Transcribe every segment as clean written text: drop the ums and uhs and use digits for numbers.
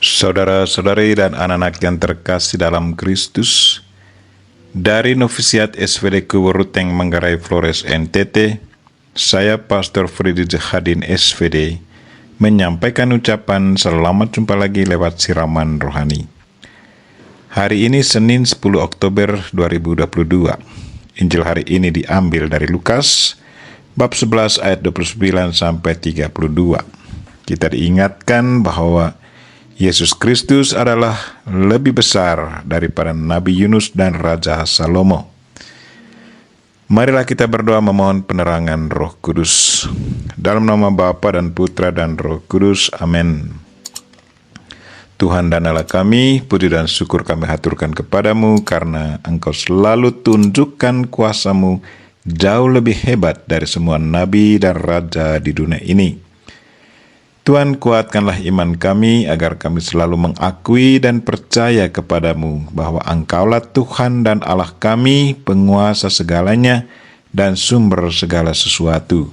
Saudara-saudari dan anak-anak yang terkasih dalam Kristus, dari Novisiat SVD Kuweruteng Manggarai Flores NTT, saya Pastor Freddy Jahadin SVD menyampaikan ucapan selamat jumpa lagi lewat siraman rohani. Hari ini Senin 10 Oktober 2022. Injil hari ini diambil dari Lukas bab 11 ayat 29 sampai 32. Kita diingatkan bahwa Yesus Kristus adalah lebih besar daripada Nabi Yunus dan Raja Salomo. Marilah kita berdoa memohon penerangan Roh Kudus. Dalam nama Bapa dan Putra dan Roh Kudus. Amin. Tuhan dan Allah kami, puji dan syukur kami haturkan kepadamu karena Engkau selalu tunjukkan kuasa-Mu jauh lebih hebat dari semua nabi dan raja di dunia ini. Tuhan, kuatkanlah iman kami agar kami selalu mengakui dan percaya kepadamu bahwa Engkaulah Tuhan dan Allah kami, penguasa segalanya dan sumber segala sesuatu.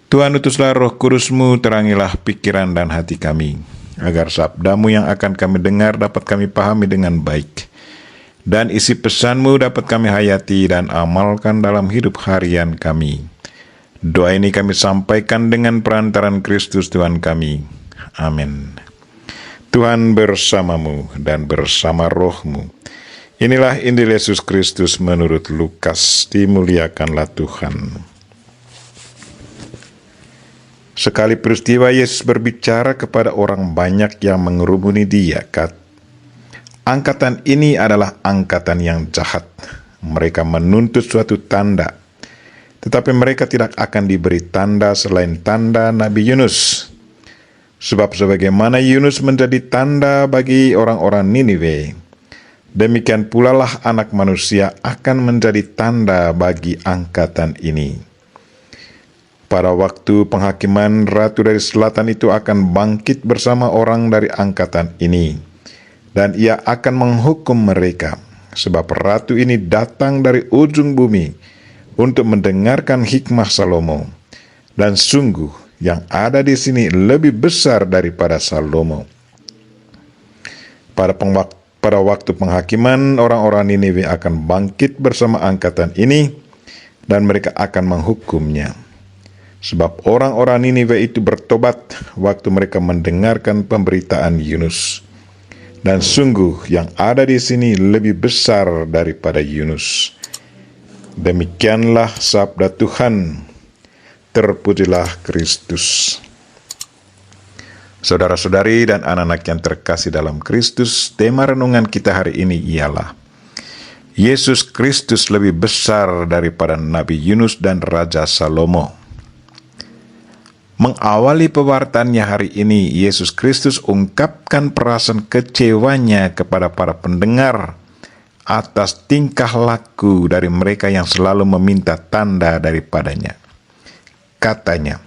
Tuhan, utuslah Roh Kudus-Mu, terangilah pikiran dan hati kami, agar sabda-Mu yang akan kami dengar dapat kami pahami dengan baik, dan isi pesan-Mu dapat kami hayati dan amalkan dalam hidup harian kami. Doa ini kami sampaikan dengan perantaran Kristus Tuhan kami. Amin. Tuhan bersamamu dan bersama rohmu. Inilah Injil Yesus Kristus menurut Lukas. Dimuliakanlah Tuhan. Sekali peristiwa Yesus berbicara kepada orang banyak yang mengerumuni dia. Angkatan ini adalah angkatan yang jahat. Mereka menuntut suatu tanda. Tetapi mereka tidak akan diberi tanda selain tanda Nabi Yunus. Sebab sebagaimana Yunus menjadi tanda bagi orang-orang Niniwe, demikian pula lah Anak Manusia akan menjadi tanda bagi angkatan ini. Pada waktu penghakiman, Ratu dari Selatan itu akan bangkit bersama orang dari angkatan ini, dan ia akan menghukum mereka, sebab Ratu ini datang dari ujung bumi untuk mendengarkan hikmah Salomo, dan sungguh yang ada di sini lebih besar daripada Salomo. Pada waktu penghakiman, orang-orang Niniwe akan bangkit bersama angkatan ini, dan mereka akan menghukumnya. Sebab orang-orang Niniwe itu bertobat waktu mereka mendengarkan pemberitaan Yunus, dan sungguh yang ada di sini lebih besar daripada Yunus. Demikianlah sabda Tuhan. Terpujilah Kristus. Saudara-saudari dan anak-anak yang terkasih dalam Kristus, tema renungan kita hari ini ialah Yesus Kristus lebih besar daripada Nabi Yunus dan Raja Salomo. Mengawali pewartaannya hari ini, Yesus Kristus ungkapkan perasaan kecewanya kepada para pendengar atas tingkah laku dari mereka yang selalu meminta tanda daripadanya. Katanya,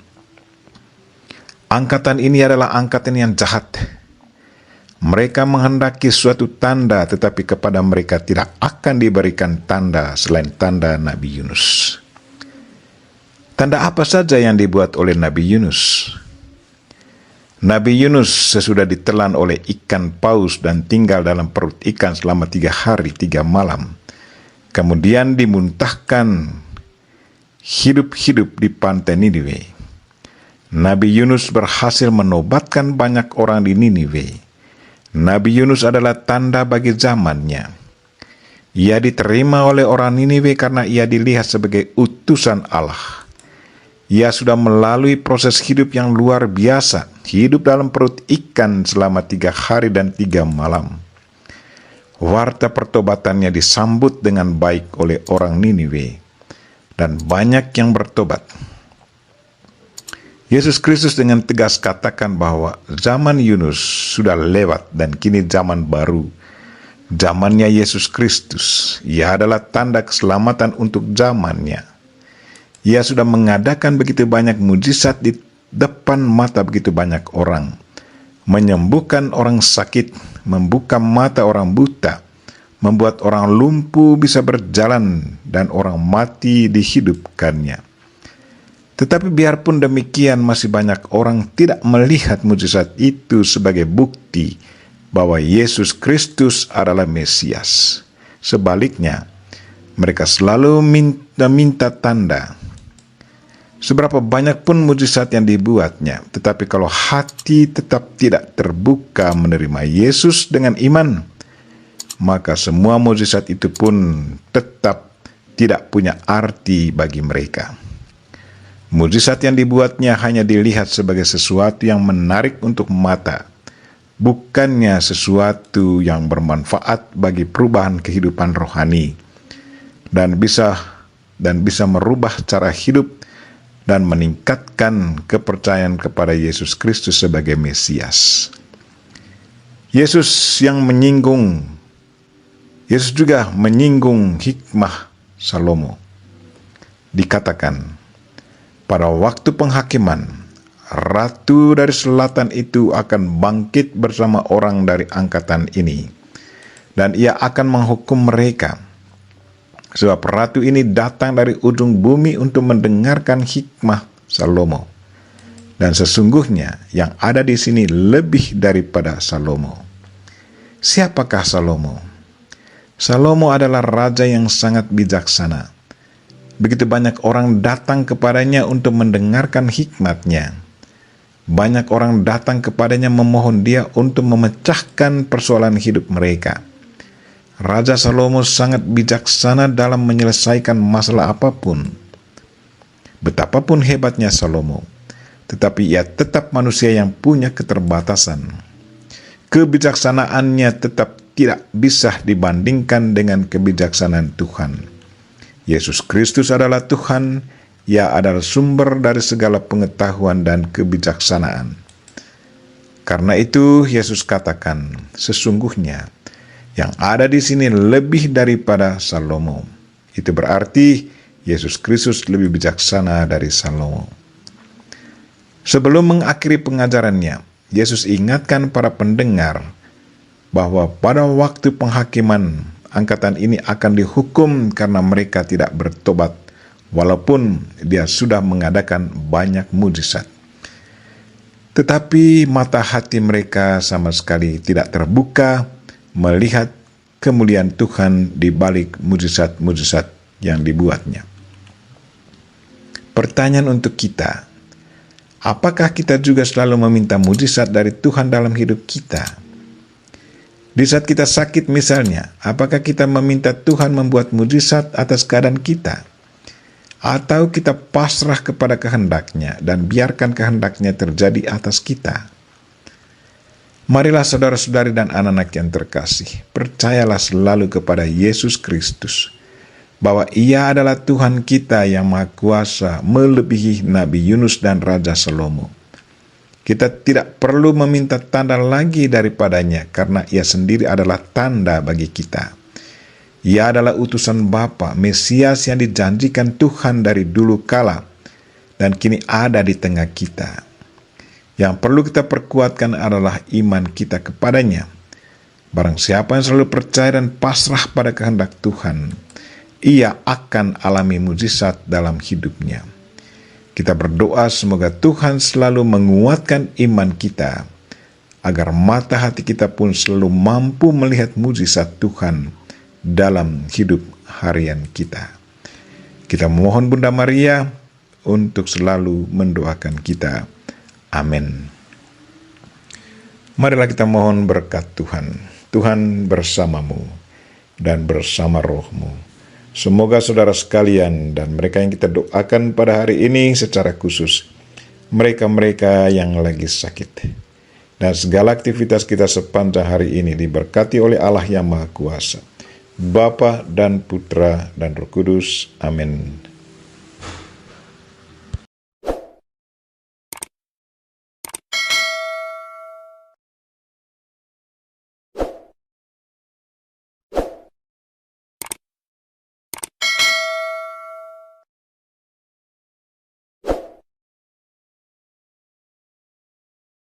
angkatan ini adalah angkatan yang jahat. Mereka menghendaki suatu tanda, tetapi kepada mereka tidak akan diberikan tanda selain tanda Nabi Yunus. Tanda apa saja yang dibuat oleh Nabi Yunus? Nabi Yunus sesudah ditelan oleh ikan paus dan tinggal dalam perut ikan selama 3 hari 3 malam. Kemudian dimuntahkan hidup-hidup di pantai Niniwe. Nabi Yunus berhasil menobatkan banyak orang di Niniwe. Nabi Yunus adalah tanda bagi zamannya. Ia diterima oleh orang Niniwe karena ia dilihat sebagai utusan Allah. Ia sudah melalui proses hidup yang luar biasa, hidup dalam perut ikan selama 3 hari dan 3 malam. Warta pertobatannya disambut dengan baik oleh orang Niniwe, dan banyak yang bertobat. Yesus Kristus dengan tegas katakan bahwa zaman Yunus sudah lewat dan kini zaman baru. Zamannya Yesus Kristus, ia adalah tanda keselamatan untuk zamannya. Ia sudah mengadakan begitu banyak mujizat di depan mata begitu banyak orang, menyembuhkan orang sakit, membuka mata orang buta, membuat orang lumpuh bisa berjalan, dan orang mati dihidupkannya. Tetapi biarpun demikian, masih banyak orang tidak melihat mujizat itu sebagai bukti bahwa Yesus Kristus adalah Mesias. Sebaliknya, mereka selalu minta tanda. Seberapa banyak pun mujizat yang dibuatnya, tetapi kalau hati tetap tidak terbuka menerima Yesus dengan iman, maka semua mujizat itu pun tetap tidak punya arti bagi mereka. Mujizat yang dibuatnya hanya dilihat sebagai sesuatu yang menarik untuk mata, bukannya sesuatu yang bermanfaat bagi perubahan kehidupan rohani, dan bisa merubah cara hidup dan meningkatkan kepercayaan kepada Yesus Kristus sebagai Mesias. Yesus juga menyinggung hikmah Salomo. Dikatakan, pada waktu penghakiman, ratu dari selatan itu akan bangkit bersama orang dari angkatan ini, dan ia akan menghukum mereka. Sebab ratu ini datang dari ujung bumi untuk mendengarkan hikmah Salomo. Dan sesungguhnya yang ada di sini lebih daripada Salomo. Siapakah Salomo? Salomo adalah raja yang sangat bijaksana. Begitu banyak orang datang kepadanya untuk mendengarkan hikmatnya. Banyak orang datang kepadanya memohon dia untuk memecahkan persoalan hidup mereka. Raja Salomo sangat bijaksana dalam menyelesaikan masalah apapun. Betapapun hebatnya Salomo, tetapi ia tetap manusia yang punya keterbatasan. Kebijaksanaannya tetap tidak bisa dibandingkan dengan kebijaksanaan Tuhan. Yesus Kristus adalah Tuhan, Ia adalah sumber dari segala pengetahuan dan kebijaksanaan. Karena itu Yesus katakan, sesungguhnya yang ada di sini lebih daripada Salomo. Itu berarti Yesus Kristus lebih bijaksana dari Salomo. Sebelum mengakhiri pengajarannya, Yesus ingatkan para pendengar bahwa pada waktu penghakiman, angkatan ini akan dihukum karena mereka tidak bertobat, walaupun dia sudah mengadakan banyak mujizat. Tetapi mata hati mereka sama sekali tidak terbuka melihat kemuliaan Tuhan di balik mujizat-mujizat yang dibuatnya. Pertanyaan untuk kita, apakah kita juga selalu meminta mujizat dari Tuhan dalam hidup kita? Di saat kita sakit misalnya, apakah kita meminta Tuhan membuat mujizat atas keadaan kita? Atau kita pasrah kepada kehendak-Nya dan biarkan kehendak-Nya terjadi atas kita? Marilah saudara-saudari dan anak-anak yang terkasih, percayalah selalu kepada Yesus Kristus, bahwa Ia adalah Tuhan kita yang Maha Kuasa melebihi Nabi Yunus dan Raja Salomo. Kita tidak perlu meminta tanda lagi daripadanya karena Ia sendiri adalah tanda bagi kita. Ia adalah utusan Bapa, Mesias yang dijanjikan Tuhan dari dulu kala dan kini ada di tengah kita. Yang perlu kita perkuatkan adalah iman kita kepadanya. Barang siapa yang selalu percaya dan pasrah pada kehendak Tuhan, ia akan alami mujizat dalam hidupnya. Kita berdoa semoga Tuhan selalu menguatkan iman kita, agar mata hati kita pun selalu mampu melihat mujizat Tuhan dalam hidup harian kita. Kita memohon Bunda Maria untuk selalu mendoakan kita. Amin. Marilah kita mohon berkat Tuhan. Tuhan bersamamu dan bersama rohmu. Semoga saudara sekalian dan mereka yang kita doakan pada hari ini secara khusus, mereka-mereka yang lagi sakit, dan segala aktivitas kita sepanjang hari ini diberkati oleh Allah yang Maha Kuasa, Bapa dan Putra dan Roh Kudus. Amin.